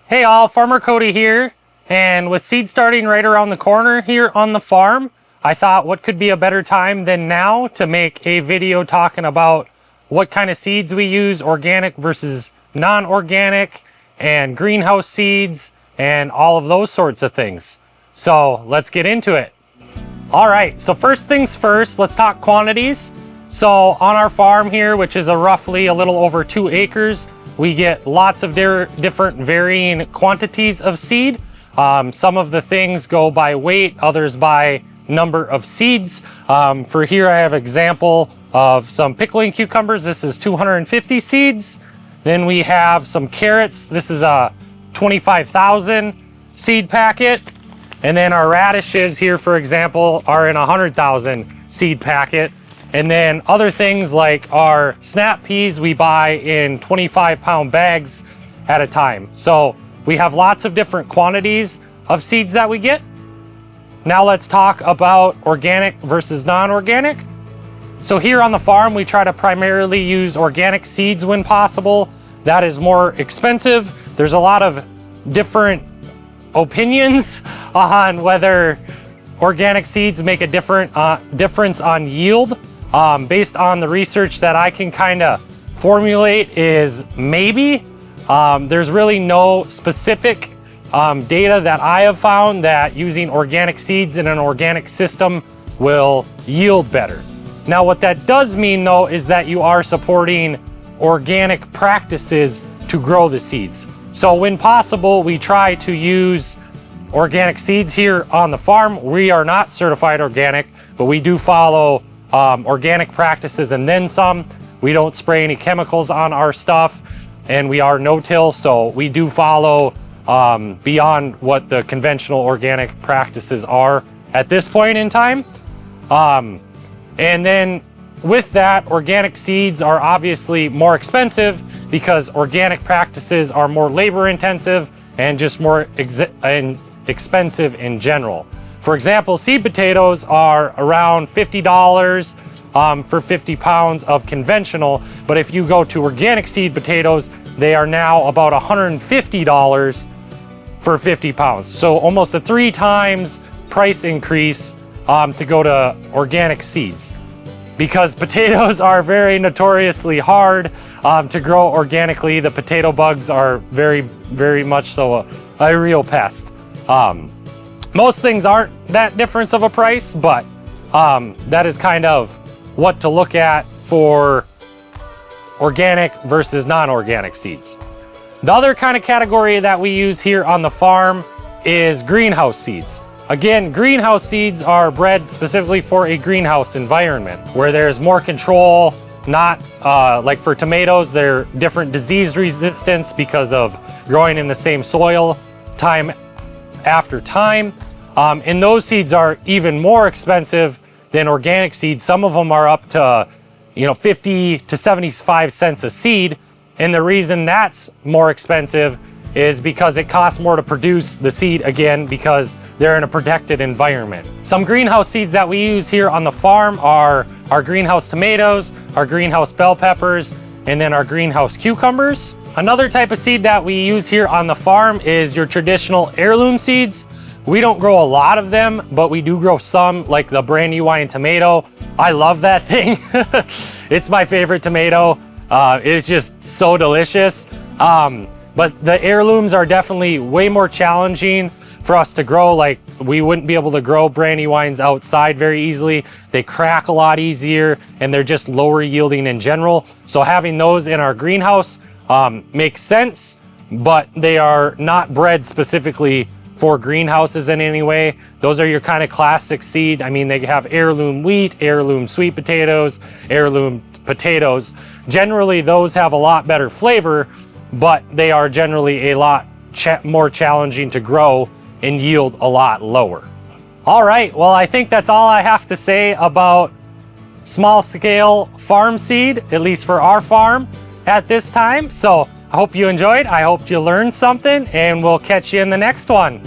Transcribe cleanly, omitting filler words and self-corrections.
Hey all, Farmer Cody here, and with seed starting right around the corner here on the farm, I thought what could be a better time than now to make a video talking about what kind of seeds we use, organic versus non-organic, and greenhouse seeds, and all of those sorts of things. So let's get into it. All right, so first things first, let's talk quantities. So on our farm here, which is roughly a little over 2 acres, we get lots of different varying quantities of seed. Some of the things go by weight, others by number of seeds. For here I have an example of some pickling cucumbers. This is 250 seeds. Then we have some carrots. This is a 25,000 seed packet. And then our radishes here, for example, are in a 100,000 seed packet. And then other things like our snap peas we buy in 25-pound bags at a time. So we have lots of different quantities of seeds that we get. Now let's talk about organic versus non-organic. So here on the farm, we try to primarily use organic seeds when possible. That is more expensive. There's a lot of different opinions on whether organic seeds make a difference on yield. Based on the research that I can kind of formulate is maybe. There's really no specific data that I have found that using organic seeds in an organic system will yield better. Now what that does mean though is that you are supporting organic practices to grow the seeds. So when possible, we try to use organic seeds here on the farm. We are not certified organic, but we do follow organic practices and then some. We don't spray any chemicals on our stuff, and we are no-till, so we do follow beyond what the conventional organic practices are at this point in time. And then with that, organic seeds are obviously more expensive because organic practices are more labor intensive and just more expensive in general. For example, seed potatoes are around $50 for 50 pounds of conventional, but if you go to organic seed potatoes, they are now about $150 for 50 pounds. So almost a 3 times price increase to go to organic seeds. Because potatoes are very notoriously hard to grow organically. The potato bugs are very, very much so a real pest. Most things aren't that difference of a price, but that is kind of what to look at for organic versus non-organic seeds. The other kind of category that we use here on the farm is greenhouse seeds. Again, greenhouse seeds are bred specifically for a greenhouse environment where there's more control, not like for tomatoes, they're different disease resistance because of growing in the same soil time after time. And those seeds are even more expensive than organic seeds. Some of them are up to 50 to 75 cents a seed. And the reason that's more expensive is because it costs more to produce the seed, again, because they're in a protected environment. Some greenhouse seeds that we use here on the farm are our greenhouse tomatoes, our greenhouse bell peppers, and then our greenhouse cucumbers. Another type of seed that we use here on the farm is your traditional heirloom seeds. We don't grow a lot of them, but we do grow some, like the Brandywine tomato. I love that thing. It's my favorite tomato. It's just so delicious. But the heirlooms are definitely way more challenging for us to grow. Like, we wouldn't be able to grow Brandywines outside very easily. They crack a lot easier and they're just lower yielding in general. So having those in our greenhouse makes sense, but they are not bred specifically for greenhouses in any way. Those are your kind of classic seed. I mean, they have heirloom wheat, heirloom sweet potatoes, heirloom potatoes. Generally, those have a lot better flavor, but they are generally a lot more challenging to grow and yield a lot lower. All right, well, I think that's all I have to say about small scale farm seed, at least for our farm at this time. So I hope you enjoyed. I hope you learned something, and we'll catch you in the next one.